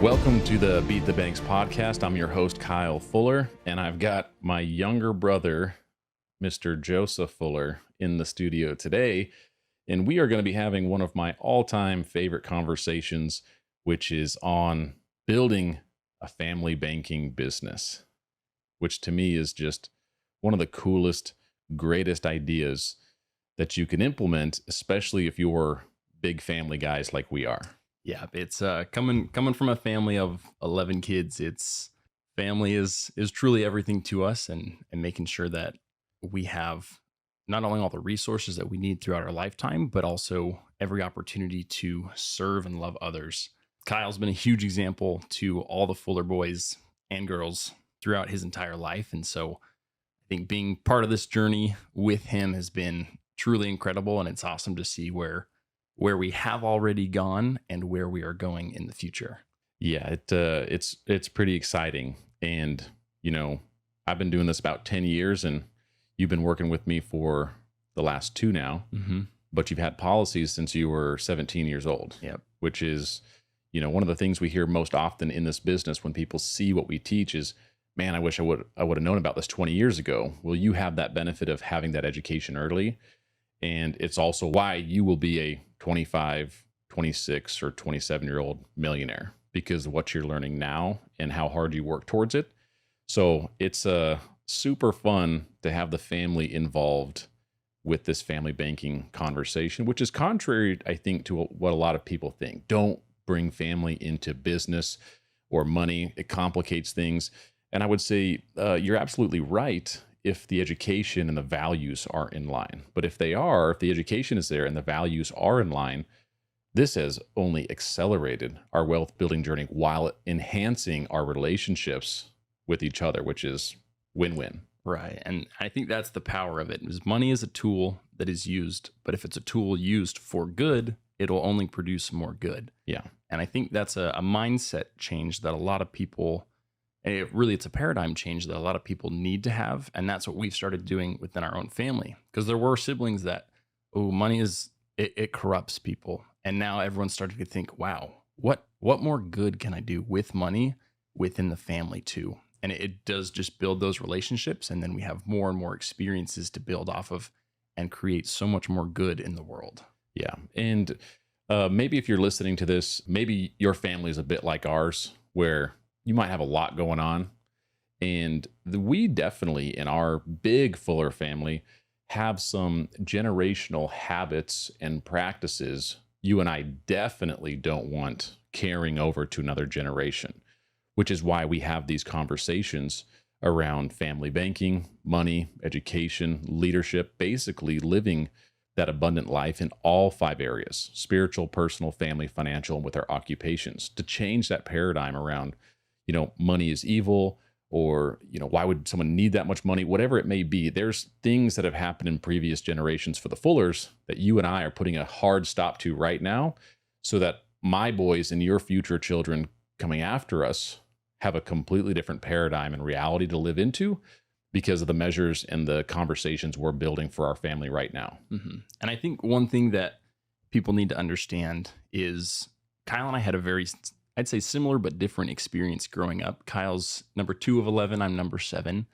Welcome to the Beat the Banks podcast. I'm your host, Kyle Fuller, and I've got my younger brother, Mr. Joseph Fuller, in the studio today. And we are going to be having one of my all-time favorite conversations, which is on building a family banking business, which to me is just one of the coolest, greatest ideas that you can implement, especially if you're big family guys like we are. Yeah, it's coming from a family of 11 kids. It's family is truly everything to us, and making sure that we have not only all the resources that we need throughout our lifetime, but also every opportunity to serve and love others. Kyle's been a huge example to all the Fuller boys and girls throughout his entire life. And so I think being part of this journey with him has been truly incredible. And it's awesome to see where we have already gone and where we are going in the future. Yeah, it's pretty exciting. And, you know, I've been doing this about 10 years and you've been working with me for the last 2 now, but you've had policies since you were 17 years old. Yep. Which is, you know, one of the things we hear most often in this business when people see what we teach is, man, I wish I would have known about this 20 years ago. Well, you have that benefit of having that education early. And it's also why you will be a 25, 26, or 27-year-old millionaire, because of what you're learning now and how hard you work towards it. So it's super fun to have the family involved with this family banking conversation, which is contrary, I think, to what a lot of people think. Don't bring family into business or money. It complicates things. And I would say you're absolutely right if the education and the values are in line. But if the education is there and the values are in line, this has only accelerated our wealth building journey while enhancing our relationships with each other, which is win-win. Right. And I think that's the power of it. Is money is a tool that is used, but if it's a tool used for good, it'll only produce more good. Yeah. And I think that's a mindset change that a lot of people, it's a paradigm change that a lot of people need to have. And that's what we've started doing within our own family. Because there were siblings that, money it corrupts people. And now everyone's starting to think, wow, what more good can I do with money within the family too? And it does just build those relationships. And then we have more and more experiences to build off of and create so much more good in the world. Yeah. And maybe if you're listening to this, maybe your family is a bit like ours, where you might have a lot going on. And we definitely, in our big Fuller family, have some generational habits and practices you and I definitely don't want carrying over to another generation, which is why we have these conversations around family banking, money, education, leadership, basically living that abundant life in all 5 areas: spiritual, personal, family, financial, and with our occupations, to change that paradigm around, you know, money is evil, or, you know, why would someone need that much money? Whatever it may be, there's things that have happened in previous generations for the Fullers that you and I are putting a hard stop to right now, so that my boys and your future children coming after us have a completely different paradigm and reality to live into because of the measures and the conversations we're building for our family right now. Mm-hmm. And I think one thing that people need to understand is Kyle and I had a very, I'd say, similar but different experience growing up. Kyle's number 2 of 11, I'm number 7.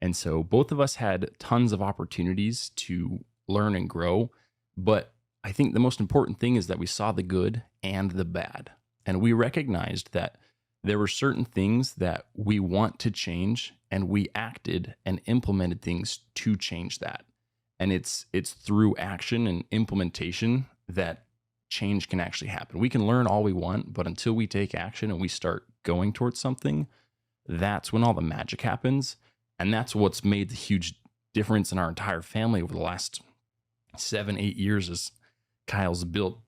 And so both of us had tons of opportunities to learn and grow. But I think the most important thing is that we saw the good and the bad. And we recognized that there were certain things that we want to change, and we acted and implemented things to change that. And it's through action and implementation that change can actually happen. We can learn all we want, but until we take action and we start going towards something, that's when all the magic happens. And that's what's made the huge difference in our entire family over the last 7-8 years, as Kyle's built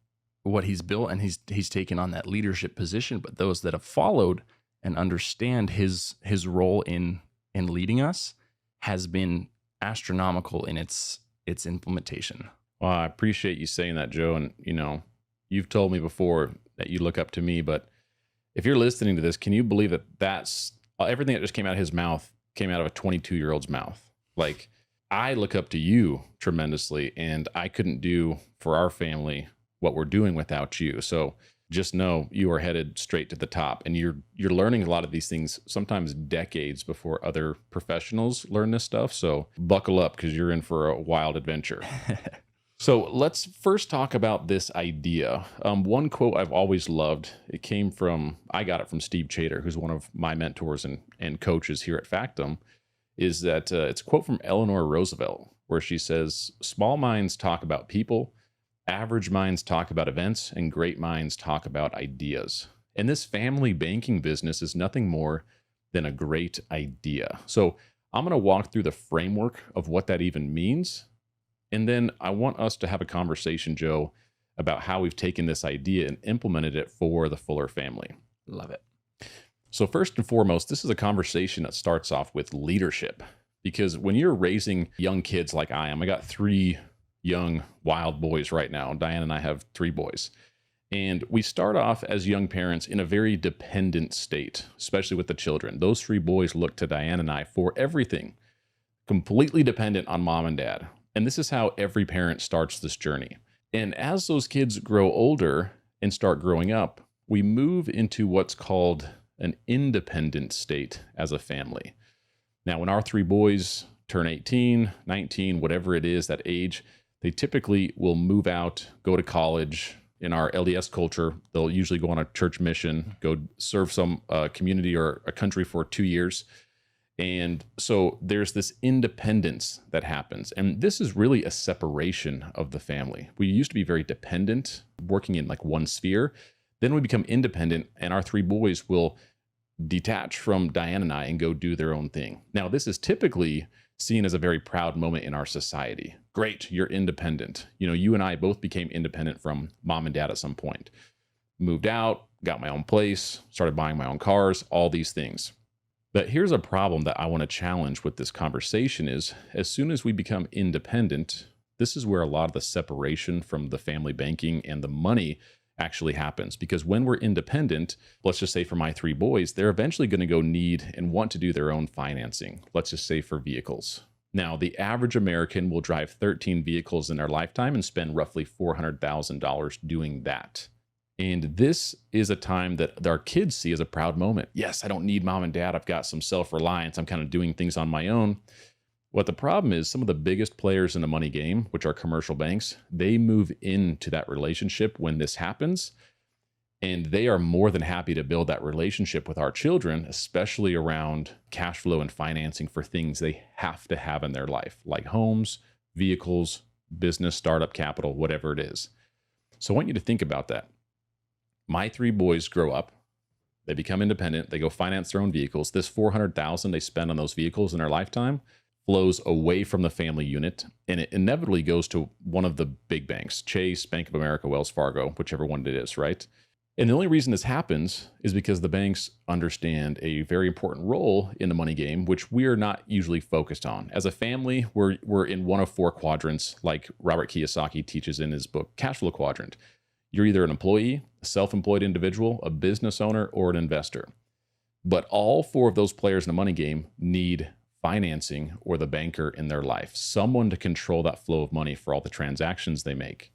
what he's built, and he's taken on that leadership position. But those that have followed and understand his role in leading us has been astronomical in its implementation. Well, I appreciate you saying that, Joe. And, you know, you've told me before that you look up to me, but if you're listening to this, can you believe that that's everything that just came out of his mouth came out of a 22-year-old's mouth? Like, I look up to you tremendously, and I couldn't do for our family what we're doing without you. So just know you are headed straight to the top. And you're learning a lot of these things sometimes decades before other professionals learn this stuff. So buckle up because you're in for a wild adventure. So let's first talk about this idea. One quote I've always loved, I got it from Steve Chater, who's one of my mentors and coaches here at Factum, is that it's a quote from Eleanor Roosevelt, where she says, "Small minds talk about people, average minds talk about events, and great minds talk about ideas." And this family banking business is nothing more than a great idea. So I'm going to walk through the framework of what that even means. And then I want us to have a conversation, Joe, about how we've taken this idea and implemented it for the Fuller family. Love it. So first and foremost, this is a conversation that starts off with leadership, because when you're raising young kids like I am, I got 3 young wild boys right now. Diane and I have 3 boys. And we start off as young parents in a very dependent state, especially with the children. Those 3 boys look to Diane and I for everything, completely dependent on mom and dad. And this is how every parent starts this journey. And as those kids grow older and start growing up, we move into what's called an independent state as a family. Now, when our 3 boys turn 18, 19, whatever it is, that age, they typically will move out, go to college. In our LDS culture, they'll usually go on a church mission, go serve some community or a country for 2 years. And so there's this independence that happens. And this is really a separation of the family. We used to be very dependent, working in like one sphere. Then we become independent, and our 3 boys will detach from Diane and I and go do their own thing. Now, this is typically seen as a very proud moment in our society. Great, you're independent. You know, you and I both became independent from mom and dad at some point. Moved out, got my own place, started buying my own cars, all these things. But here's a problem that I want to challenge with this conversation is, as soon as we become independent, this is where a lot of the separation from the family banking and the money actually happens. Because when we're independent, let's just say for my 3 boys, they're eventually going to go need and want to do their own financing. Let's just say for vehicles. Now, the average American will drive 13 vehicles in their lifetime and spend roughly $400,000 doing that. And this is a time that our kids see as a proud moment. Yes, I don't need mom and dad. I've got some self-reliance. I'm kind of doing things on my own. What the problem is, some of the biggest players in the money game, which are commercial banks, they move into that relationship when this happens. And they are more than happy to build that relationship with our children, especially around cash flow and financing for things they have to have in their life, like homes, vehicles, business, startup capital, whatever it is. So I want you to think about that. My 3 boys grow up, they become independent, they go finance their own vehicles. This $400,000 they spend on those vehicles in their lifetime flows away from the family unit, and it inevitably goes to one of the big banks, Chase, Bank of America, Wells Fargo, whichever one it is, right? And the only reason this happens is because the banks understand a very important role in the money game, which we are not usually focused on. As a family, we're in one of 4 quadrants, like Robert Kiyosaki teaches in his book, Cash Flow Quadrant. You're either an employee, a self-employed individual, a business owner, or an investor. But all 4 of those players in the money game need financing or the banker in their life, someone to control that flow of money for all the transactions they make.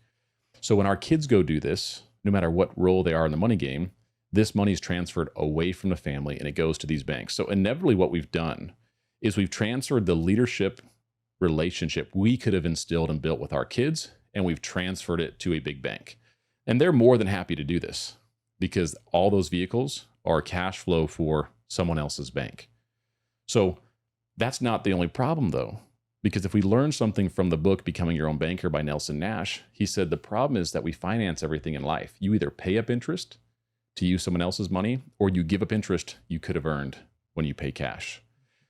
So when our kids go do this, no matter what role they are in the money game, this money is transferred away from the family and it goes to these banks. So inevitably what we've done is we've transferred the leadership relationship we could have instilled and built with our kids, and we've transferred it to a big bank. And they're more than happy to do this because all those vehicles are cash flow for someone else's bank. So that's not the only problem though, because if we learn something from the book, Becoming Your Own Banker by Nelson Nash, he said the problem is that we finance everything in life. You either pay up interest to use someone else's money, or you give up interest you could have earned when you pay cash.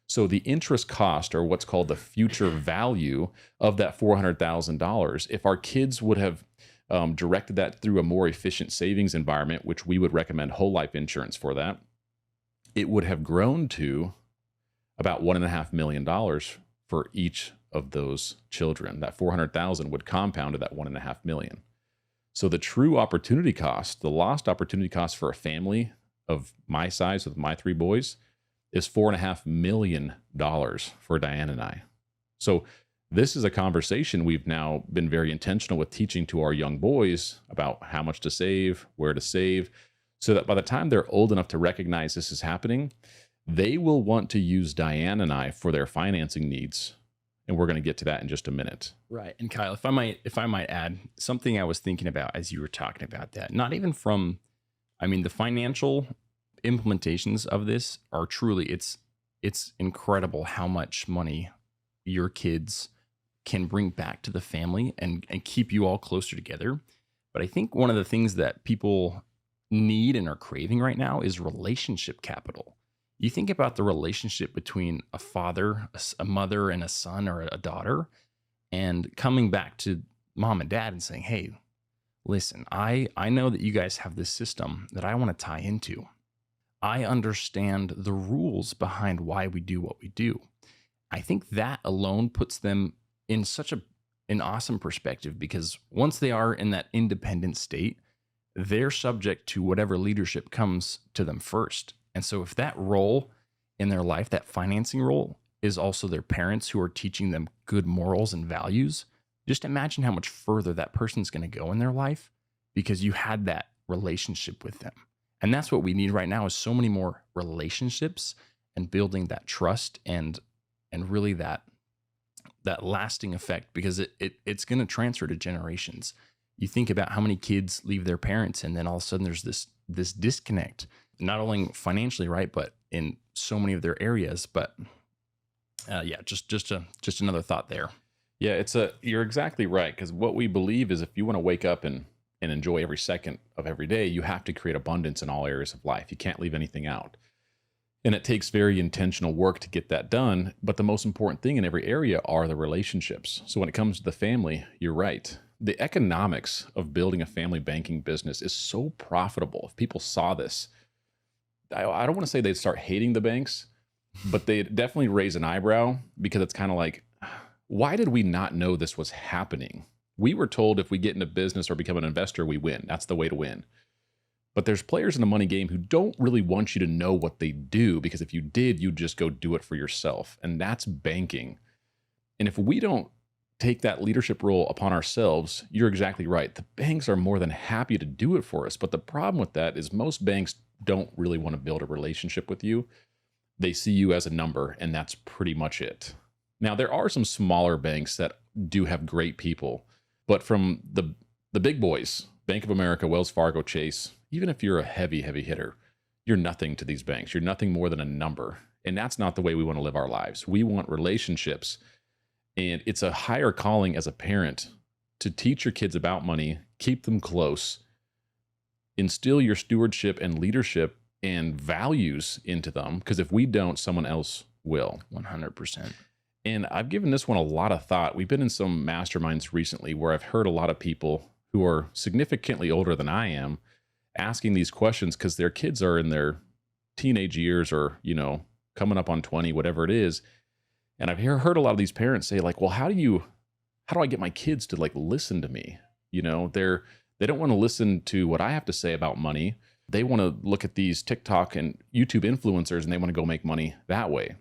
So the interest cost, or what's called the future value of that $400,000, if our kids would have directed that through a more efficient savings environment, which we would recommend whole life insurance for that, it would have grown to about $1.5 million for each of those children. That 400,000 would compound to that 1.5 million. So the true opportunity cost, the lost opportunity cost for a family of my size with my 3 boys is $4.5 million for Diane and I. So This is a conversation we've now been very intentional with teaching to our young boys about how much to save, where to save, so that by the time they're old enough to recognize this is happening, they will want to use Diane and I for their financing needs. And we're going to get to that in just a minute. Right. And Kyle, if I might add something I was thinking about as you were talking about that, not even from, I mean, the financial implementations of this are truly, it's incredible how much money your kids can bring back to the family and keep you all closer together. But I think one of the things that people need and are craving right now is relationship capital. You think about the relationship between a father, a mother, and a son or a daughter, and coming back to mom and dad and saying, hey, listen, I know that you guys have this system that I want to tie into. I understand the rules behind why we do what we do. I think that alone puts them in such an awesome perspective, because once they are in that independent state, they're subject to whatever leadership comes to them first. And so if that role in their life, that financing role, is also their parents who are teaching them good morals and values, just imagine how much further that person's going to go in their life because you had that relationship with them. And that's what we need right now, is so many more relationships and building that trust and really that lasting effect, because it's going to transfer to generations. You think about how many kids leave their parents, and then all of a sudden there's this disconnect, not only financially, right, but in so many of their areas. But just another thought there. Yeah, you're exactly right, because what we believe is if you want to wake up and enjoy every second of every day, you have to create abundance in all areas of life. You can't leave anything out. And it takes very intentional work to get that done. But the most important thing in every area are the relationships. So when it comes to the family, you're right. The economics of building a family banking business is so profitable. If people saw this, I don't want to say they'd start hating the banks, but they'd definitely raise an eyebrow, because it's kind of like, why did we not know this was happening? We were told if we get into business or become an investor, we win. That's the way to win. But there's players in the money game who don't really want you to know what they do, because if you did, you'd just go do it for yourself. And that's banking. And if we don't take that leadership role upon ourselves, you're exactly right. The banks are more than happy to do it for us. But the problem with that is most banks don't really want to build a relationship with you. They see you as a number, and that's pretty much it. Now, there are some smaller banks that do have great people, but from the big boys, Bank of America, Wells Fargo, Chase, even if you're a heavy hitter, you're nothing to these banks. You're nothing more than a number. And that's not the way we want to live our lives. We want relationships. And it's a higher calling as a parent to teach your kids about money, keep them close, instill your stewardship and leadership and values into them. Because if we don't, someone else will. 100%. And I've given this one a lot of thought. We've been in some masterminds recently where I've heard a lot of people who are significantly older than I am asking these questions because their kids are in their teenage years or, coming up on 20, whatever it is. And I've heard a lot of these parents say like, well, how do I get my kids to like listen to me? They don't want to listen to what I have to say about money. They want to look at these TikTok and YouTube influencers and they want to go make money that way.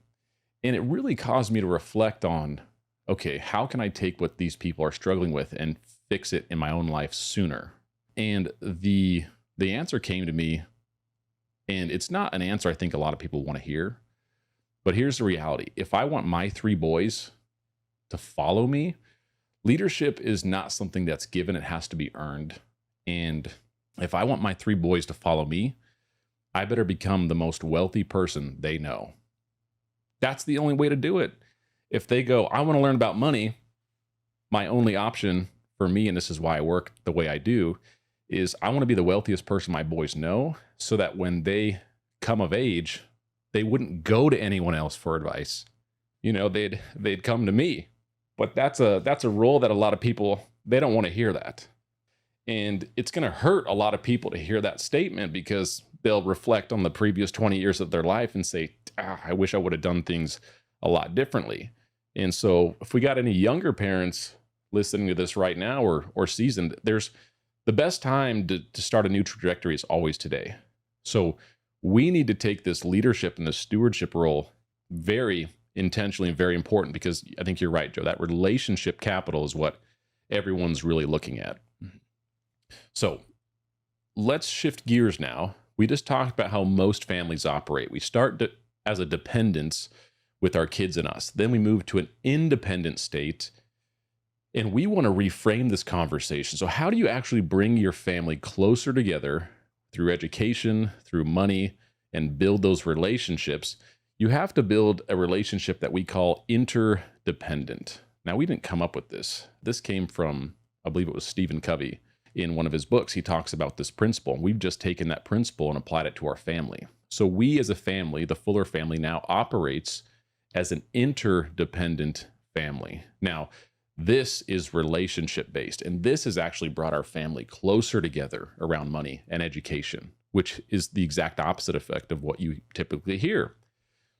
And it really caused me to reflect on, okay, how can I take what these people are struggling with and fix it in my own life sooner? And the answer came to me, and it's not an answer I think a lot of people want to hear, but here's the reality. If I want my 3 boys to follow me, leadership is not something that's given. It has to be earned. And if I want my 3 boys to follow me, I better become the most wealthy person they know. That's the only way to do it. If they go, I want to learn about money, my only option for me, and this is why I work the way I do, is I want to be the wealthiest person my boys know, so that when they come of age, they wouldn't go to anyone else for advice. They'd come to me. But that's a role that a lot of people, they don't want to hear that. And it's going to hurt a lot of people to hear that statement, because they'll reflect on the previous 20 years of their life and say, I wish I would have done things a lot differently. And so if we got any younger parents listening to this right now or seasoned, there's the best time to start a new trajectory is always today. So we need to take this leadership and this stewardship role very intentionally and very important, because I think you're right, Joe. That relationship capital is what everyone's really looking at. So let's shift gears now. We just talked about how most families operate. We start as a dependence with our kids and us. Then we move to an independent state. And we want to reframe this conversation. So how do you actually bring your family closer together through education, through money, and build those relationships? You have to build a relationship that we call interdependent. Now, we didn't come up with this. This came from, I believe it was Stephen Covey. In one of his books, he talks about this principle. We've just taken that principle and applied it to our family. So we as a family, the Fuller family, now operates as an interdependent family. Now, this is relationship based, and this has actually brought our family closer together around money and education, which is the exact opposite effect of what you typically hear.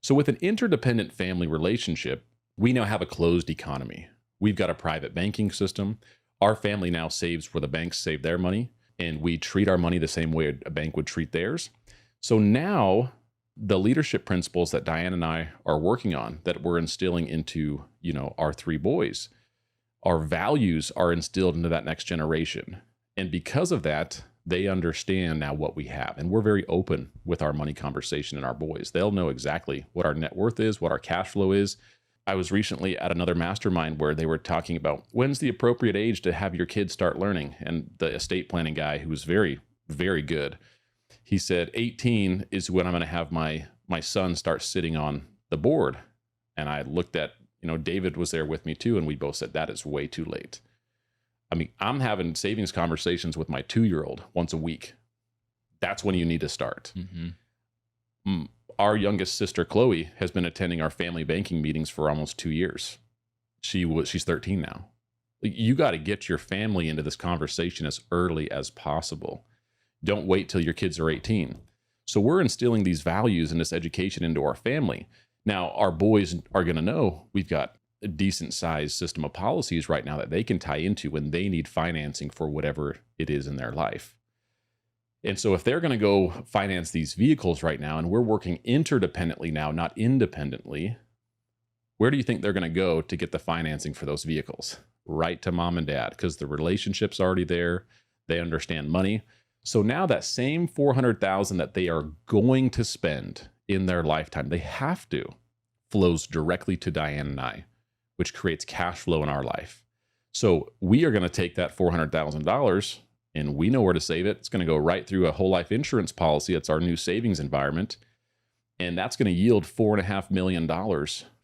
So with an interdependent family relationship, we now have a closed economy. We've got a private banking system. Our family now saves where the banks save their money, and we treat our money the same way a bank would treat theirs. So now the leadership principles that Diane and I are working on, that we're instilling into, our three boys, our values are instilled into that next generation. And because of that, they understand now what we have. And we're very open with our money conversation in our boys. They'll know exactly what our net worth is, what our cash flow is. I was recently at another mastermind where they were talking about when's the appropriate age to have your kids start learning. And the estate planning guy, who was very, very good, he said 18 is when I'm going to have my son start sitting on the board. And I looked at, David was there with me too, and we both said that is way too late. I mean, I'm having savings conversations with my 2-year-old once a week. That's when you need to start. Mm-hmm. Our youngest sister, Chloe, has been attending our family banking meetings for almost 2 years. She's 13 now. You got to get your family into this conversation as early as possible. Don't wait till your kids are 18. So we're instilling these values and this education into our family. Now, our boys are going to know we've got a decent sized system of policies right now that they can tie into when they need financing for whatever it is in their life. And so if they're going to go finance these vehicles right now, and we're working interdependently now, not independently, where do you think they're going to go to get the financing for those vehicles? Right to mom and dad, because the relationship's already there. They understand money. So now that same $400,000 that they are going to spend in their lifetime, they have to, flows directly to Diane and I, which creates cash flow in our life. So we are going to take that $400,000, and we know where to save it. It's going to go right through a whole life insurance policy. It's our new savings environment. And that's going to yield $4.5 million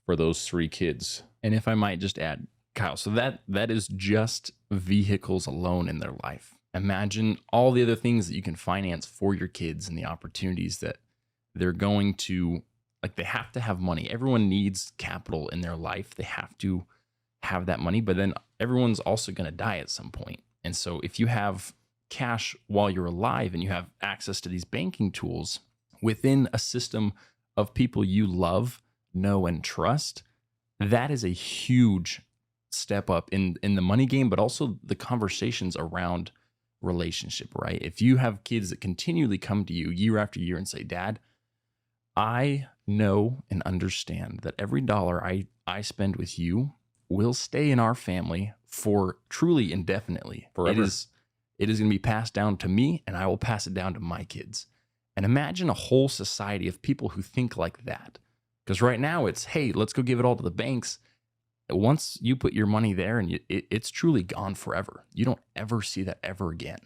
for those 3 kids. And if I might just add, Kyle, so that is just vehicles alone in their life. Imagine all the other things that you can finance for your kids and the opportunities that they're going to, they have to have money. Everyone needs capital in their life. They have to have that money, but then everyone's also going to die at some point. And so if you have cash while you're alive and you have access to these banking tools within a system of people you love, know, and trust, that is a huge step up in the money game, but also the conversations around relationship, right? If you have kids that continually come to you year after year and say, Dad, I know and understand that every dollar I spend with you will stay in our family for truly indefinitely. Forever. It is going to be passed down to me, and I will pass it down to my kids. And imagine a whole society of people who think like that. Because right now it's, hey, let's go give it all to the banks. Once you put your money there, and it's truly gone forever. You don't ever see that ever again.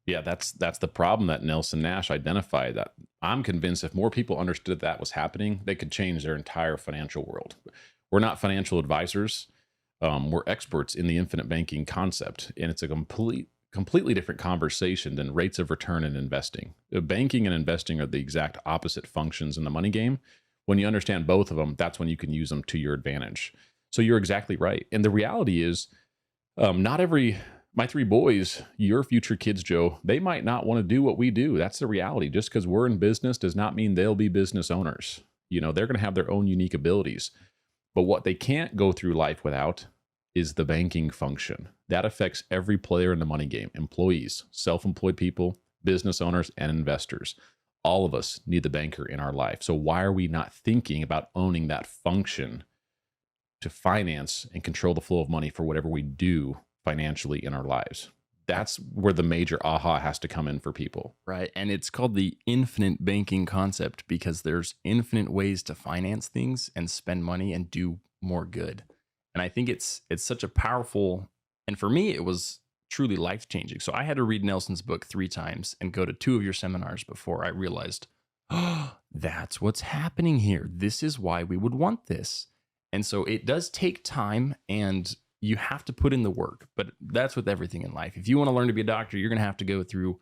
Yeah, that's the problem that Nelson Nash identified. That I'm convinced if more people understood that was happening, they could change their entire financial world. We're not financial advisors. We're experts in the infinite banking concept, and it's a completely different conversation than rates of return in investing. Banking and investing are the exact opposite functions in the money game. When you understand both of them, that's when you can use them to your advantage. So you're exactly right. And the reality is, my 3 boys, your future kids, Joe, they might not want to do what we do. That's the reality. Just because we're in business does not mean they'll be business owners. They're going to have their own unique abilities. But what they can't go through life without is the banking function. That affects every player in the money game: employees, self-employed people, business owners, and investors. All of us need the banker in our life. So why are we not thinking about owning that function to finance and control the flow of money for whatever we do financially in our lives? That's where the major aha has to come in for people. Right. And it's called the infinite banking concept because there's infinite ways to finance things and spend money and do more good. And I think it's such a powerful, and for me it was truly life changing. So I had to read Nelson's book 3 times and go to 2 of your seminars before I realized, oh, that's what's happening here. This is why we would want this. And so it does take time and you have to put in the work, but that's with everything in life. If you want to learn to be a doctor, you're going to have to go through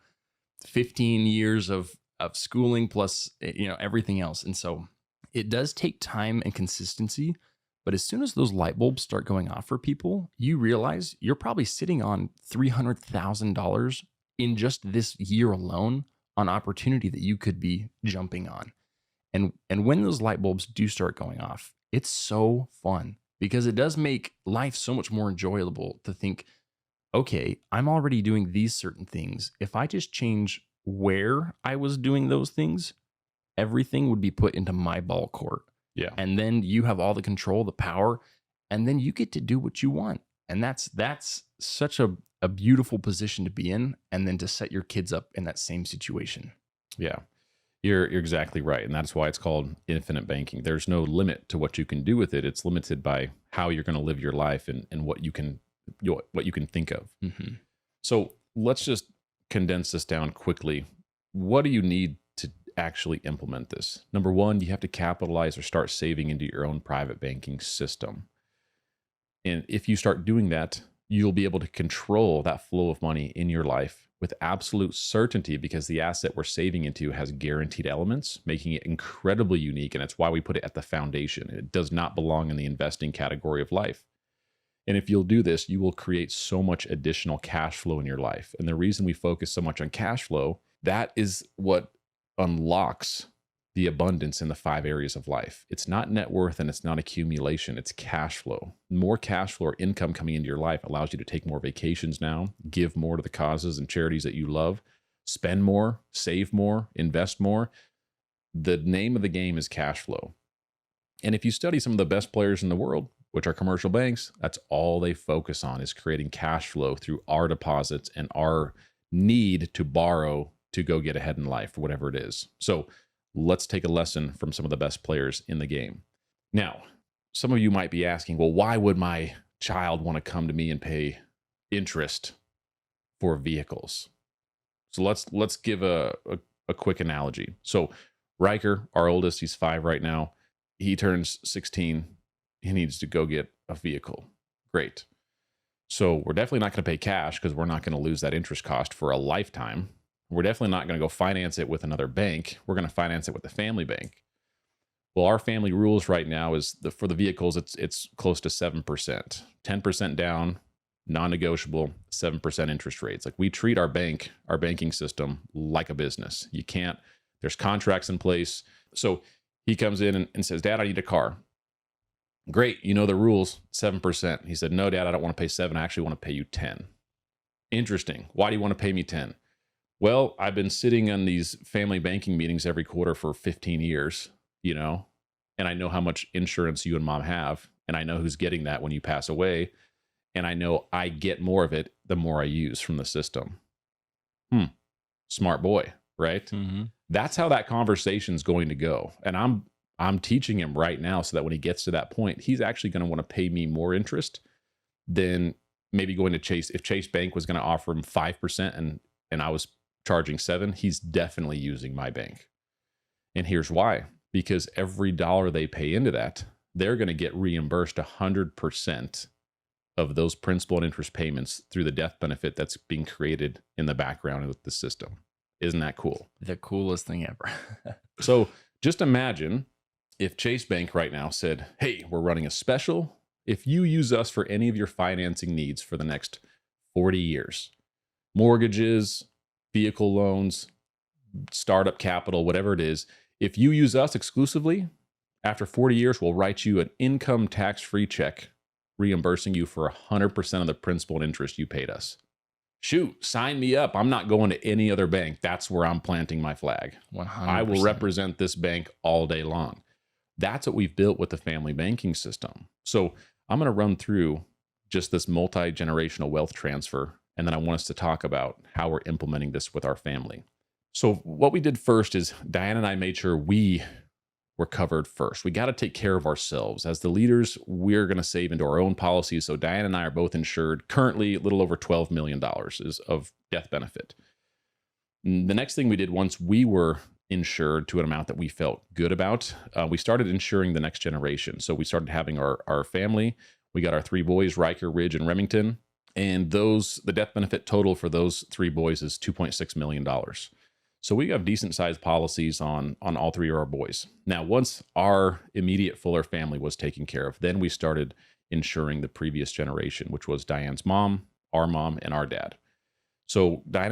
15 years of schooling plus, everything else. And so it does take time and consistency, but as soon as those light bulbs start going off for people, you realize you're probably sitting on $300,000 in just this year alone on opportunity that you could be jumping on. And when those light bulbs do start going off, it's so fun because it does make life so much more enjoyable to think, okay, I'm already doing these certain things. If I just change where I was doing those things, everything would be put into my ball court. Yeah. And then you have all the control, the power, and then you get to do what you want. And that's such a beautiful position to be in, and then to set your kids up in that same situation. Yeah. You're exactly right. And that's why it's called infinite banking. There's no limit to what you can do with it. It's limited by how you're going to live your life and what you can think of. Mm-hmm. So let's just condense this down quickly. What do you need to actually implement this? Number one, you have to capitalize or start saving into your own private banking system. And if you start doing that, you'll be able to control that flow of money in your life with absolute certainty because the asset we're saving into has guaranteed elements, making it incredibly unique. And that's why we put it at the foundation. It does not belong in the investing category of life. And if you'll do this, you will create so much additional cash flow in your life. And the reason we focus so much on cash flow, that is what unlocks the abundance in the 5 areas of life. It's not net worth and it's not accumulation, it's cash flow. More cash flow or income coming into your life allows you to take more vacations now, give more to the causes and charities that you love, spend more, save more, invest more. The name of the game is cash flow. And if you study some of the best players in the world, which are commercial banks, that's all they focus on is creating cash flow through our deposits and our need to borrow to go get ahead in life or whatever it is. So let's take a lesson from some of the best players in the game. Now, some of you might be asking, well, why would my child want to come to me and pay interest for vehicles? So let's give a quick analogy. So Riker, our oldest, he's 5 right now. He turns 16. He needs to go get a vehicle. Great. So we're definitely not going to pay cash because we're not going to lose that interest cost for a lifetime. We're definitely not going to go finance it with another bank. We're going to finance it with the family bank. Well, our family rules right now is for the vehicles, it's close to 7%, 10% down, non-negotiable, 7% interest rates. Like we treat our banking system like a business. You can't, there's contracts in place. So he comes in and says, Dad, I need a car. Great. You know the rules, 7%. He said, no, Dad, I don't want to pay 7. I actually want to pay you 10. Interesting. Why do you want to pay me 10? Well, I've been sitting on these family banking meetings every quarter for 15 years, and I know how much insurance you and Mom have, and I know who's getting that when you pass away, and I know I get more of it the more I use from the system. Smart boy, right? Mm-hmm. That's how that conversation's going to go. And I'm teaching him right now so that when he gets to that point, he's actually going to want to pay me more interest than maybe going to Chase. If Chase Bank was going to offer him 5% and I was charging 7, he's definitely using my bank. And here's why. Because every dollar they pay into that, they're going to get reimbursed 100% of those principal and interest payments through the death benefit that's being created in the background with the system. Isn't that cool? The coolest thing ever. So just imagine if Chase Bank right now said, hey, we're running a special. If you use us for any of your financing needs for the next 40 years, mortgages, vehicle loans, startup capital, whatever it is, if you use us exclusively, after 40 years, we'll write you an income tax-free check reimbursing you for 100% of the principal and interest you paid us. shoot, sign me up. I'm not going to any other bank. That's where I'm planting my flag. I will 100%. represent this bank all day long. That's what we've built with the family banking system. So I'm going to run through just this multi-generational wealth transfer, and then I want us to talk about how we're implementing this with our family. So what we did first is Diane and I made sure we were covered first. We got to take care of ourselves. As the leaders, we're going to save into our own policies. So Diane and I are both insured. Currently, a little over $12 million is of death benefit. The next thing we did once we were insured to an amount that we felt good about, we started insuring the next generation. So we started having our family. We got our 3 boys, Riker, Ridge, and Remington. And the death benefit total for those 3 boys is $2.6 million. So we have decent sized policies on all 3 of our boys. Now, once our immediate Fuller family was taken care of, then we started insuring the previous generation, which was Diane's mom, and our dad. So Diane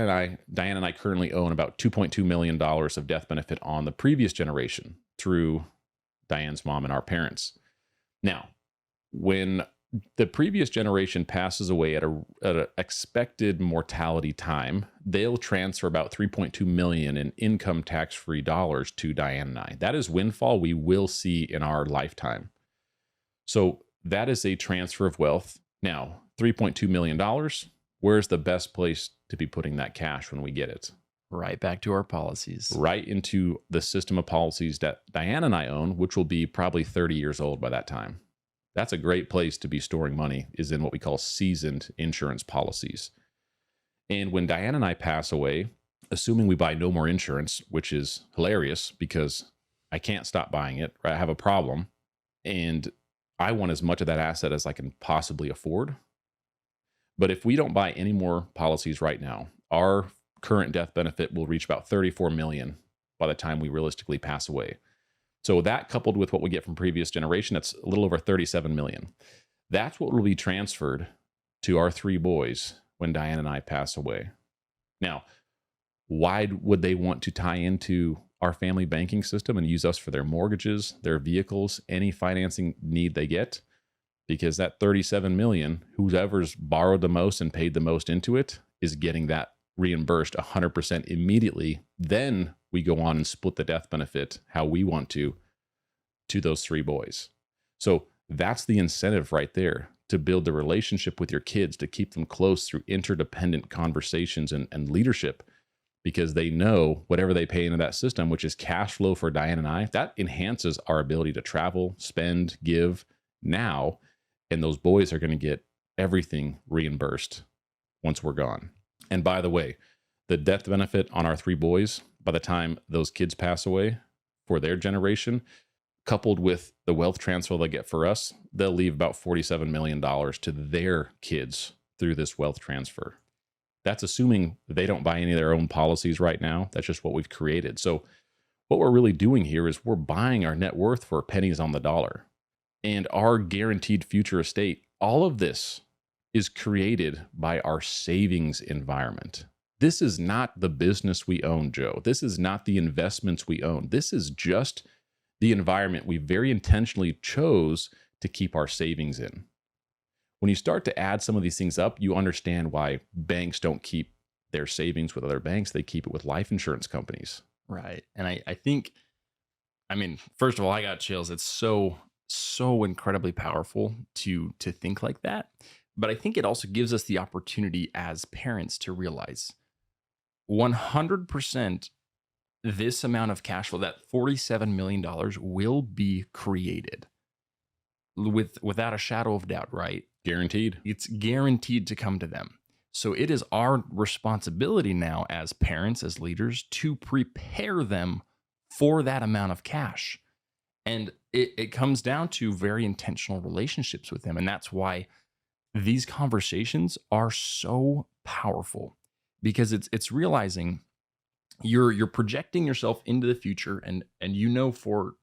and I currently own about $2.2 million of death benefit on the previous generation through Diane's mom and our parents. Now, when the previous generation passes away at an expected mortality time, they'll transfer about $3.2 million in income tax-free dollars to Diane and I. That is windfall we will see in our lifetime. So that is a transfer of wealth. Now, $3.2 million, where's the best place to be putting that cash when we get it? Right back to our policies. Right into the system of policies that Diane and I own, which will be probably 30 years old by that time. That's a great place to be storing money, is in what we call seasoned insurance policies. And when Diane and I pass away, assuming we buy no more insurance, which is hilarious because I can't stop buying it, right? I have a problem and I want as much of that asset as I can possibly afford. But if we don't buy any more policies right now, our current death benefit will reach about $34 million by the time we realistically pass away. So that, coupled with what we get from previous generation, that's a little over $37 million. That's what will be transferred to our 3 boys when Diane and I pass away. Now, why would they want to tie into our family banking system and use us for their mortgages, their vehicles, any financing need they get? Because that $37 million, whoever's borrowed the most and paid the most into it is getting that reimbursed 100% immediately. Then we go on and split the death benefit how we want to those 3 boys. So that's the incentive right there, to build the relationship with your kids, to keep them close through interdependent conversations and leadership, because they know whatever they pay into that system, which is cash flow for Diane and I, that enhances our ability to travel, spend, give now. And those boys are going to get everything reimbursed once we're gone. And by the way, the death benefit on our 3 boys, by the time those kids pass away for their generation, coupled with the wealth transfer they get for us, they'll leave about $47 million to their kids through this wealth transfer. That's assuming they don't buy any of their own policies right now. That's just what we've created. So what we're really doing here is we're buying our net worth for pennies on the dollar. And our guaranteed future estate, all of this is created by our savings environment. This is not the business we own, Joe. This is not the investments we own. This is just the environment we very intentionally chose to keep our savings in. When you start to add some of these things up, you understand why banks don't keep their savings with other banks. They keep it with life insurance companies. Right. And I think, first of all, I got chills. It's so incredibly powerful to think like that. But I think it also gives us the opportunity as parents to realize 100% this amount of cash flow, that $47 million, will be created without a shadow of doubt, right? Guaranteed. It's guaranteed to come to them. So it is our responsibility now as parents, as leaders, to prepare them for that amount of cash. And it comes down to very intentional relationships with them. And that's why these conversations are so powerful, because it's realizing you're projecting yourself into the future, and you know for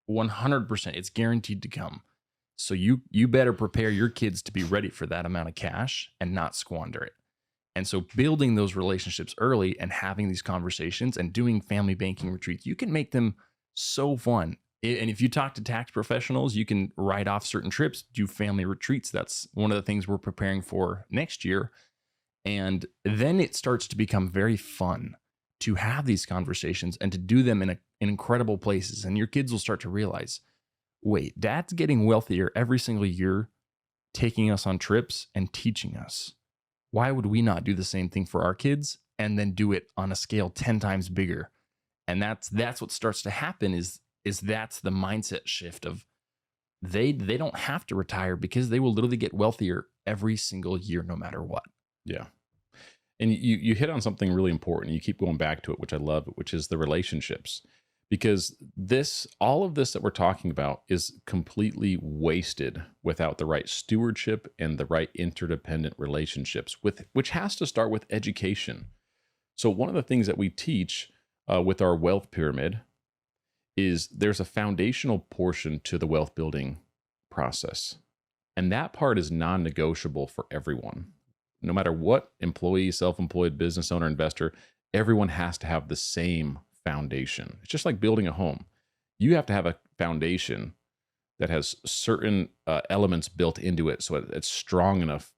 100% it's guaranteed to come. So you better prepare your kids to be ready for that amount of cash and not squander it. And so building those relationships early and having these conversations and doing family banking retreats, you can make them so fun. And if you talk to tax professionals, you can write off certain trips, do family retreats. That's one of the things we're preparing for next year. And then it starts to become very fun to have these conversations and to do them in incredible places. And your kids will start to realize, wait, dad's getting wealthier every single year, taking us on trips and teaching us. Why would we not do the same thing for our kids and then do it on a scale 10 times bigger? And that's what starts to happen is that's the mindset shift of they don't have to retire because they will literally get wealthier every single year, no matter what. Yeah. And you hit on something really important. You keep going back to it, which I love, which is the relationships. Because all of this that we're talking about is completely wasted without the right stewardship and the right interdependent relationships, which has to start with education. So one of the things that we teach with our wealth pyramid is there's a foundational portion to the wealth building process. And that part is non-negotiable for everyone. No matter what employee, self-employed, business owner, investor, everyone has to have the same foundation. It's just like building a home. You have to have a foundation that has certain elements built into it so it's strong enough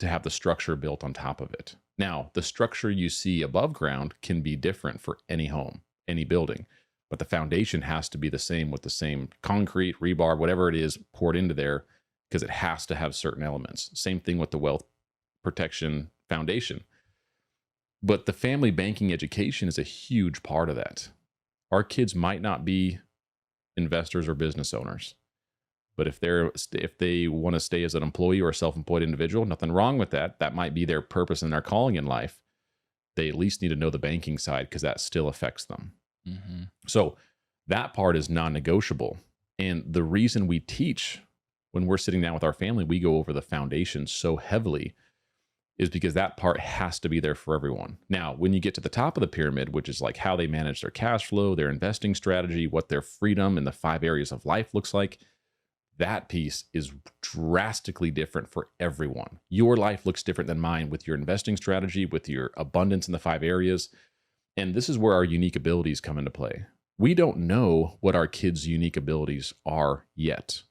to have the structure built on top of it. Now, the structure you see above ground can be different for any home, any building, but the foundation has to be the same with the same concrete, rebar, whatever it is poured into there, because it has to have certain elements. Same thing with the wealth protection foundation. But the family banking education is a huge part of that. Our kids might not be investors or business owners, but if they want to stay as an employee or a self-employed individual, nothing wrong with that. That might be their purpose and their calling in life. They at least need to know the banking side because that still affects them. Mm-hmm. So that part is non-negotiable. And the reason we teach when we're sitting down with our family, we go over the foundation so heavily is because that part has to be there for everyone. Now, when you get to the top of the pyramid, which is like how they manage their cash flow, their investing strategy, what their freedom in the 5 areas of life looks like, that piece is drastically different for everyone. Your life looks different than mine with your investing strategy, with your abundance in the 5 areas. And this is where our unique abilities come into play. We don't know what our kids' unique abilities are yet.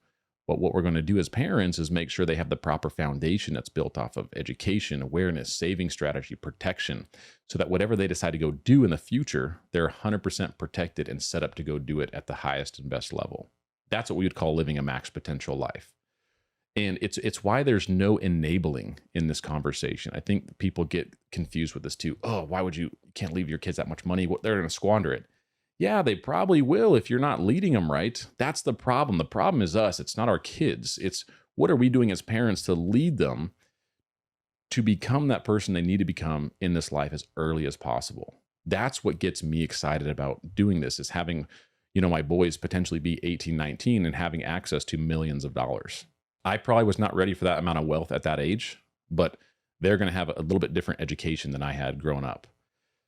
But what we're going to do as parents is make sure they have the proper foundation that's built off of education, awareness, saving strategy, protection, so that whatever they decide to go do in the future, they're 100% protected and set up to go do it at the highest and best level. That's what we would call living a max potential life. And it's why there's no enabling in this conversation. I think people get confused with this too. Oh, why would you can't leave your kids that much money? They're going to squander it. Yeah, they probably will if you're not leading them right. That's the problem. The problem is us. It's not our kids. It's what are we doing as parents to lead them to become that person they need to become in this life as early as possible. That's what gets me excited about doing this, is having, my boys potentially be 18, 19 and having access to millions of dollars. I probably was not ready for that amount of wealth at that age, but they're going to have a little bit different education than I had growing up.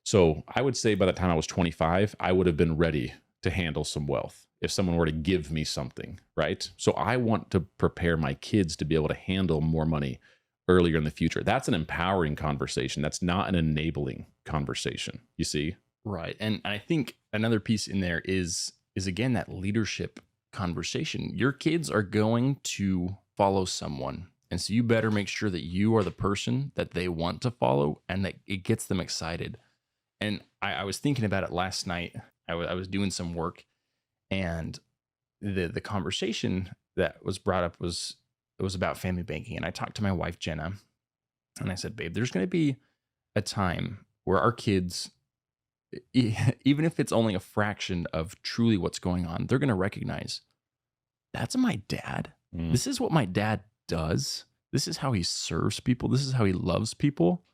So I would say by the time I was 25, I would have been ready to handle some wealth if someone were to give me something, right? So I want to prepare my kids to be able to handle more money earlier in the future. That's an empowering conversation. That's not an enabling conversation, you see? Right. And I think another piece in there is again, that leadership conversation. Your kids are going to follow someone. And so you better make sure that you are the person that they want to follow and that it gets them excited. And I was thinking about it last night. I was doing some work, and the conversation that was brought up was about family banking. And I talked to my wife, Jenna, and I said, babe, there's going to be a time where our kids, even if it's only a fraction of truly what's going on, they're going to recognize that's my dad. Mm. This is what my dad does. This is how he serves people. This is how he loves people.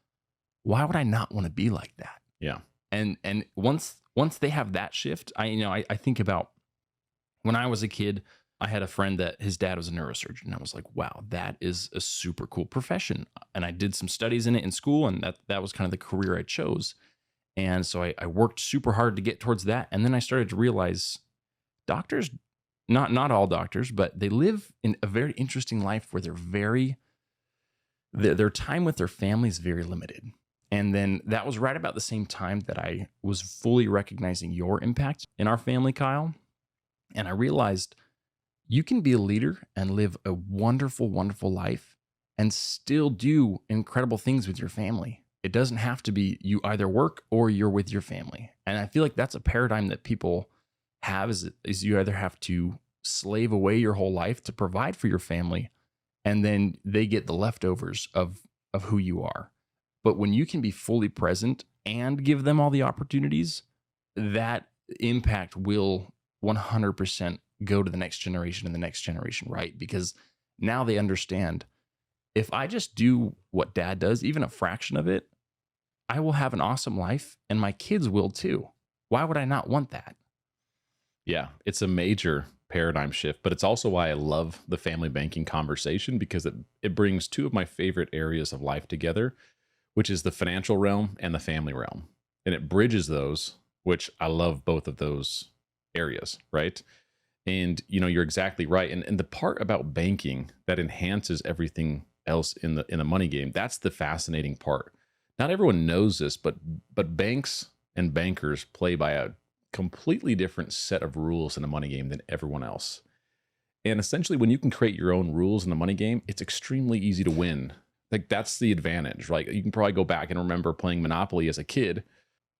Why would I not want to be like that? Yeah. And once they have that shift, I think about when I was a kid, I had a friend that his dad was a neurosurgeon. I was like, wow, that is a super cool profession. And I did some studies in it in school, and that was kind of the career I chose. And so I worked super hard to get towards that. And then I started to realize doctors, not all doctors, but they live in a very interesting life where their time with their family is very limited. And then that was right about the same time that I was fully recognizing your impact in our family, Kyle. And I realized you can be a leader and live a wonderful, wonderful life and still do incredible things with your family. It doesn't have to be you either work or you're with your family. And I feel like that's a paradigm that people have is you either have to slave away your whole life to provide for your family, and then they get the leftovers of who you are. But when you can be fully present and give them all the opportunities, that impact will 100% go to the next generation and the next generation, right? Because now they understand, if I just do what dad does, even a fraction of it, I will have an awesome life and my kids will too. Why would I not want that? Yeah, it's a major paradigm shift, but it's also why I love the family banking conversation, because it brings two of my favorite areas of life together, which is the financial realm and the family realm. And it bridges those, which I love both of those areas, right? And you're exactly right. And the part about banking that enhances everything else in the money game, that's the fascinating part. Not everyone knows this, but banks and bankers play by a completely different set of rules in the money game than everyone else. And essentially, when you can create your own rules in the money game, it's extremely easy to win. Like, that's the advantage. Like, you can probably go back and remember playing Monopoly as a kid.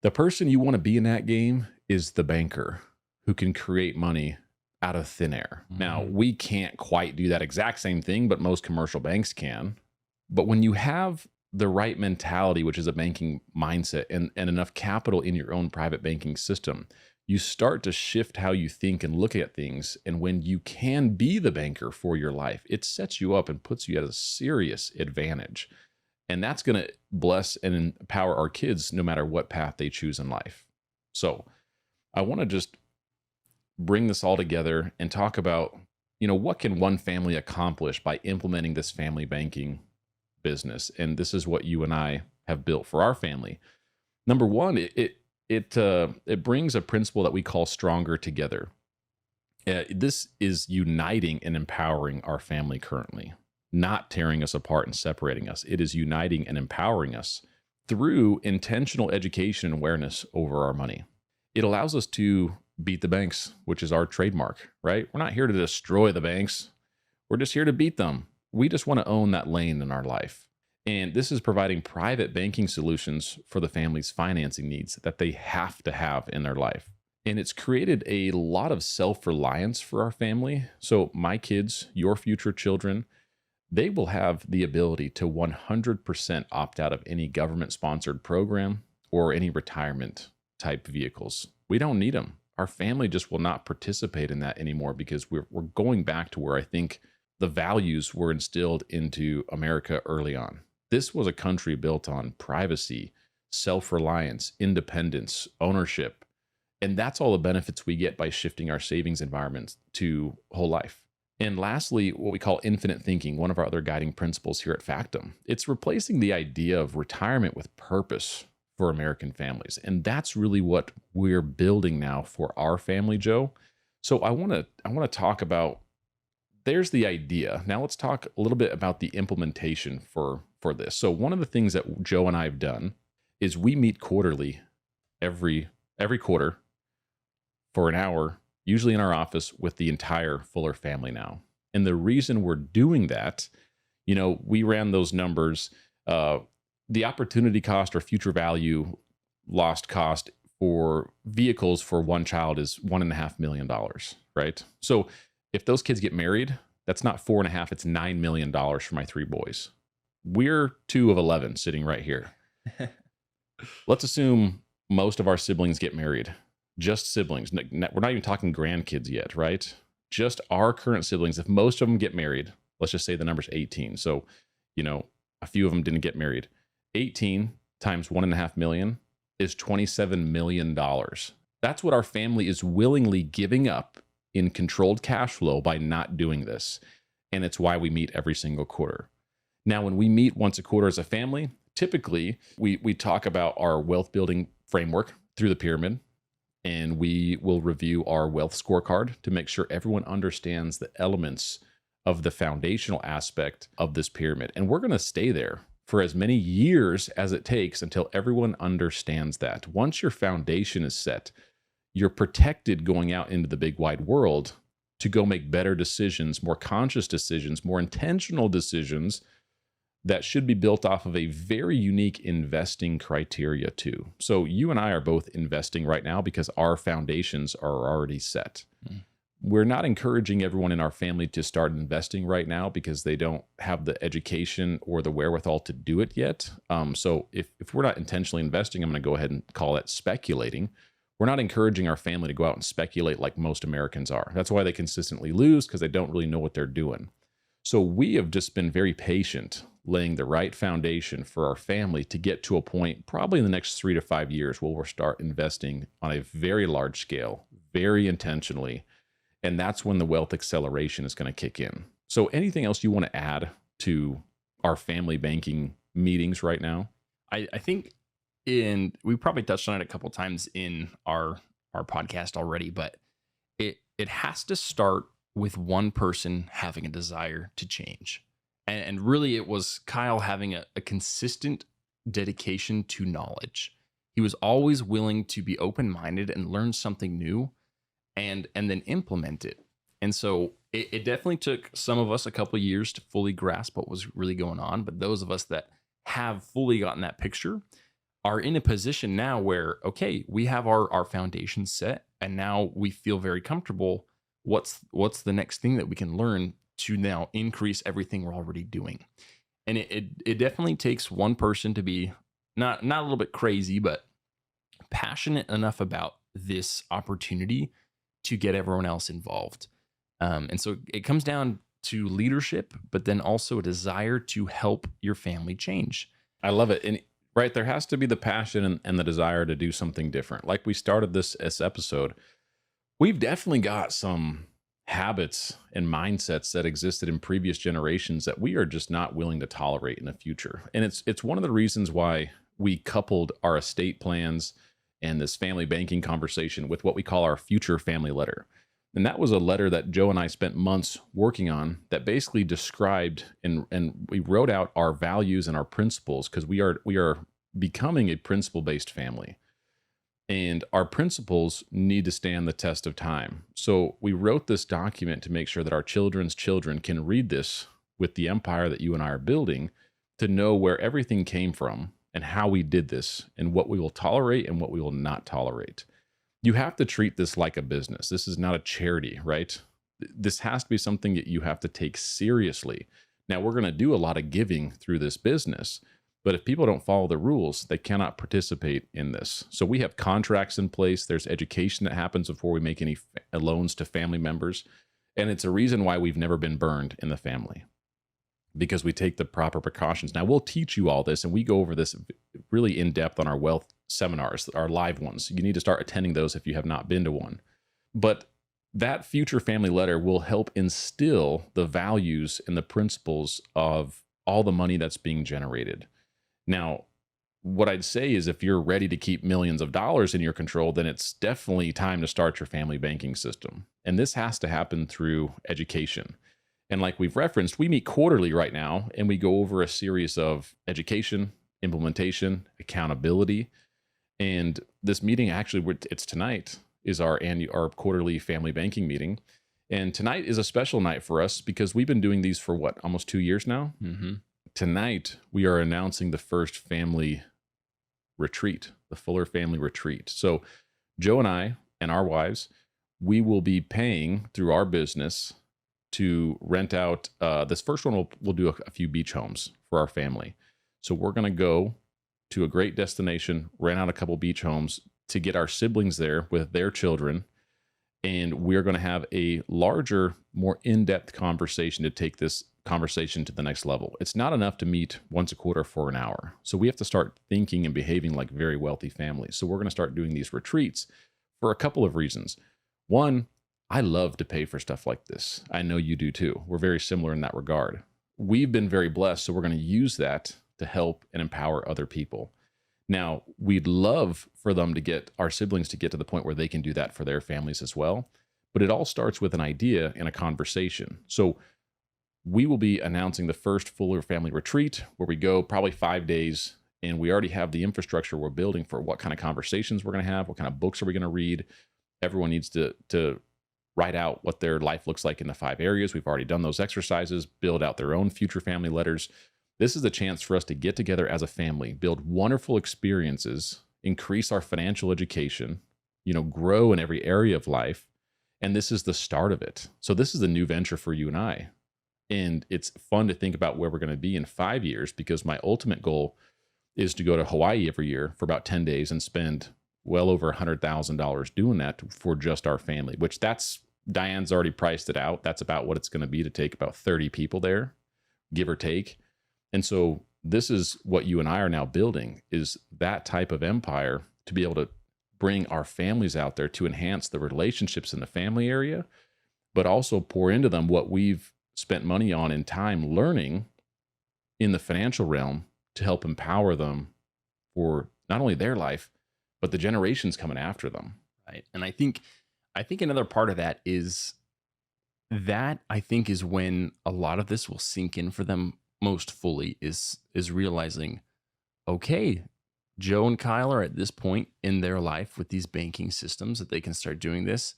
The person you want to be in that game is the banker who can create money out of thin air. Now, we can't quite do that exact same thing, but most commercial banks can. But when you have the right mentality, which is a banking mindset, and enough capital in your own private banking system, you start to shift how you think and look at things. And when you can be the banker for your life, it sets you up and puts you at a serious advantage. And that's going to bless and empower our kids no matter what path they choose in life. So I want to just bring this all together and talk about, what can one family accomplish by implementing this family banking business? And this is what you and I have built for our family. Number one, it brings a principle that we call stronger together. This is uniting and empowering our family currently, not tearing us apart and separating us. It is uniting and empowering us through intentional education and awareness over our money. It allows us to beat the banks, which is our trademark, right? We're not here to destroy the banks. We're just here to beat them. We just want to own that lane in our life. And this is providing private banking solutions for the family's financing needs that they have to have in their life. And it's created a lot of self-reliance for our family. So my kids, your future children, they will have the ability to 100% opt out of any government-sponsored program or any retirement type vehicles. We don't need them. Our family just will not participate in that anymore, because we're going back to where I think the values were instilled into America early on. This was a country built on privacy, self-reliance, independence, ownership. And that's all the benefits we get by shifting our savings environments to whole life. And lastly, what we call infinite thinking, one of our other guiding principles here at Factum. It's replacing the idea of retirement with purpose for American families. And that's really what we're building now for our family, Joe. So I want to talk about, there's the idea. Now let's talk a little bit about the implementation for this. So one of the things that Joe and I have done is we meet quarterly, every quarter, for an hour, usually in our office, with the entire Fuller family now. And the reason we're doing that, we ran those numbers, the opportunity cost or future value lost cost for vehicles for one child is $1.5 million, right? So if those kids get married, that's not 4.5, it's $9 million for my 3 boys. We're 2 of 11 sitting right here. Let's assume most of our siblings get married. Just siblings. We're not even talking grandkids yet, right? Just our current siblings. If most of them get married, let's just say the number's 18. So, a few of them didn't get married. 18 times 1.5 million is $27 million. That's what our family is willingly giving up in controlled cash flow by not doing this. And it's why we meet every single quarter. Now, when we meet once a quarter as a family, typically we talk about our wealth building framework through the pyramid, and we will review our wealth scorecard to make sure everyone understands the elements of the foundational aspect of this pyramid. And we're going to stay there for as many years as it takes until everyone understands that. Once your foundation is set, you're protected going out into the big wide world to go make better decisions, more conscious decisions, more intentional decisions that should be built off of a very unique investing criteria too. So you and I are both investing right now because our foundations are already set. Mm. We're not encouraging everyone in our family to start investing right now because they don't have the education or the wherewithal to do it yet. So if we're not intentionally investing, I'm going to go ahead and call that speculating. We're not encouraging our family to go out and speculate like most Americans are. That's why they consistently lose, because they don't really know what they're doing. So we have just been very patient, laying the right foundation for our family to get to a point probably in the next 3 to 5 years where we'll start investing on a very large scale, very intentionally. And that's when the wealth acceleration is going to kick in. So anything else you want to add to our family banking meetings right now? I think we probably touched on it a couple times in our podcast already, but it has to start with one person having a desire to change. And really it was Kyle having a consistent dedication to knowledge. He was always willing to be open-minded and learn something new and then implement it. And so it definitely took some of us a couple of years to fully grasp what was really going on. But those of us that have fully gotten that picture are in a position now where, okay, we have our foundation set, and now we feel very comfortable. What's the next thing that we can learn to now increase everything we're already doing? And it definitely takes one person to be not a little bit crazy, but passionate enough about this opportunity to get everyone else involved. And so it comes down to leadership, but then also a desire to help your family change. I love it. And right, there has to be the passion and the desire to do something different. Like we started this episode, we've definitely got some habits and mindsets that existed in previous generations that we are just not willing to tolerate in the future. And it's one of the reasons why we coupled our estate plans and this family banking conversation with what we call our future family letter. And that was a letter that Joe and I spent months working on that basically described and we wrote out our values and our principles, because we are becoming a principle-based family. And our principles need to stand the test of time. So we wrote this document to make sure that our children's children can read this with the empire that you and I are building, to know where everything came from and how we did this and what we will tolerate and what we will not tolerate. You have to treat this like a business. This is not a charity, right? This has to be something that you have to take seriously. Now, we're going to do a lot of giving through this business, but if people don't follow the rules, they cannot participate in this. So we have contracts in place. There's education that happens before we make any loans to family members. And it's a reason why we've never been burned in the family, because we take the proper precautions. Now, we'll teach you all this, and we go over this really in depth on our wealth seminars, our live ones. You need to start attending those if you have not been to one. But that future family letter will help instill the values and the principles of all the money that's being generated. Now, what I'd say is if you're ready to keep millions of dollars in your control, then it's definitely time to start your family banking system. And this has to happen through education. And like we've referenced, we meet quarterly right now, and we go over a series of education, implementation, accountability. And this meeting, actually, it's tonight, is our quarterly family banking meeting. And tonight is a special night for us because we've been doing these for almost 2 years now. Mm-hmm. Tonight, we are announcing the first family retreat, the Fuller Family Retreat. So Joe and I and our wives, we will be paying through our business to rent out. This first one, we'll do a few beach homes for our family. So we're going to go to a great destination, rent out a couple beach homes to get our siblings there with their children. And we're going to have a larger, more in-depth conversation to take this conversation to the next level. It's not enough to meet once a quarter for an hour. So we have to start thinking and behaving like very wealthy families. So we're going to start doing these retreats for a couple of reasons. One, I love to pay for stuff like this. I know you do too. We're very similar in that regard. We've been very blessed, so we're going to use that to help and empower other people. Now, we'd love for our siblings to get to the point where they can do that for their families as well. But it all starts with an idea and a conversation. So we will be announcing the first Fuller Family Retreat, where we go probably 5 days, and we already have the infrastructure we're building for what kind of conversations we're going to have, what kind of books are we going to read. Everyone needs to write out what their life looks like in the 5 areas. We've already done those exercises, build out their own future family letters. This is a chance for us to get together as a family, build wonderful experiences, increase our financial education, grow in every area of life. And this is the start of it. So this is a new venture for you and I. And it's fun to think about where we're going to be in 5 years, because my ultimate goal is to go to Hawaii every year for about 10 days and spend well over $100,000 doing that for just our family, which Diane's already priced it out. That's about what it's going to be to take about 30 people there, give or take. And so this is what you and I are now building, is that type of empire, to be able to bring our families out there to enhance the relationships in the family area, but also pour into them what we've spent money on and time learning in the financial realm to help empower them for not only their life, but the generations coming after them. Right. And I think another part of that is that I think is when a lot of this will sink in for them most fully, is realizing, okay, Joe and Kyle are at this point in their life with these banking systems that they can start doing this.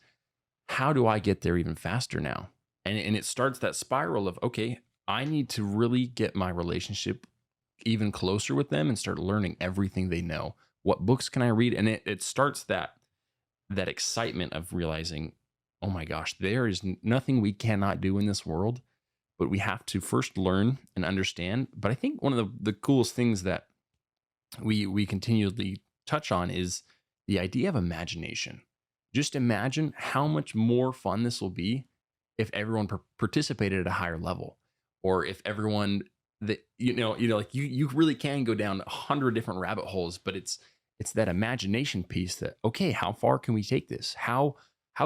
How do I get there even faster now? And it starts that spiral of, okay, I need to really get my relationship even closer with them and start learning everything they know. What books can I read? And it starts that excitement of realizing, oh my gosh, there is nothing we cannot do in this world, but we have to first learn and understand. But I think one of the coolest things that we continually touch on is the idea of imagination. Just imagine how much more fun this will be if everyone participated at a higher level, or if everyone that like you really can go down 100 different rabbit holes, but it's that imagination piece that, okay, how far can we take this? How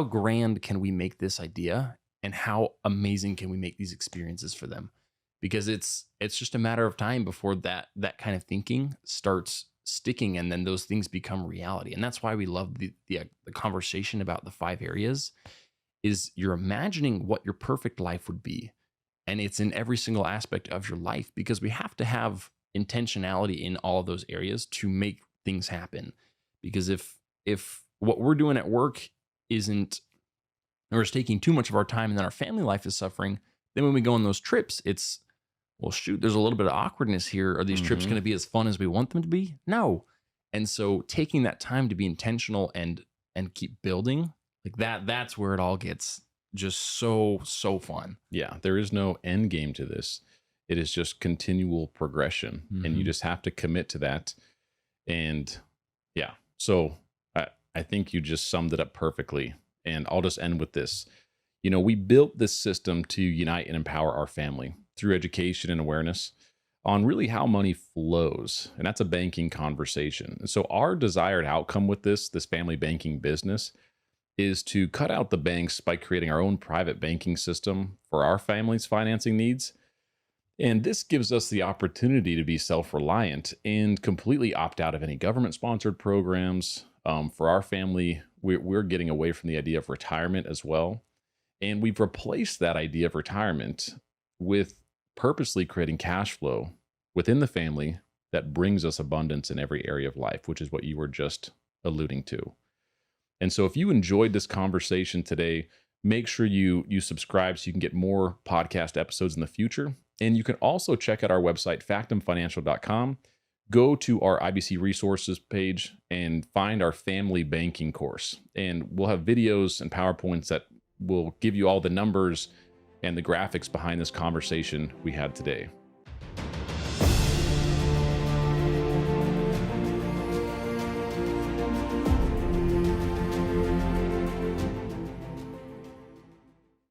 grand can we make this idea, and how amazing can we make these experiences for them? Because it's just a matter of time before that kind of thinking starts sticking, and then those things become reality. And that's why we love the conversation about the 5 areas. Is you're imagining what your perfect life would be, and it's in every single aspect of your life, because we have to have intentionality in all of those areas to make things happen. Because if what we're doing at work isn't, or is taking too much of our time, and then our family life is suffering, then when we go on those trips, it's, well, shoot, there's a little bit of awkwardness here. Are these trips going to be as fun as we want them to be? No. And so taking that time to be intentional and keep building like that's where it all gets just so fun. Yeah, there is no end game to this. It is just continual progression, and you just have to commit to that. And yeah, so I think you just summed it up perfectly. And I'll just end with this. We built this system to unite and empower our family through education and awareness on really how money flows. And that's a banking conversation. And so our desired outcome with this family banking business is to cut out the banks by creating our own private banking system for our family's financing needs. And this gives us the opportunity to be self-reliant and completely opt out of any government-sponsored programs. For our family, we're getting away from the idea of retirement as well. And we've replaced that idea of retirement with purposely creating cash flow within the family that brings us abundance in every area of life, which is what you were just alluding to. And so if you enjoyed this conversation today, make sure you subscribe so you can get more podcast episodes in the future. And you can also check out our website, factumfinancial.com. Go to our IBC resources page and find our family banking course. And we'll have videos and PowerPoints that will give you all the numbers and the graphics behind this conversation we had today.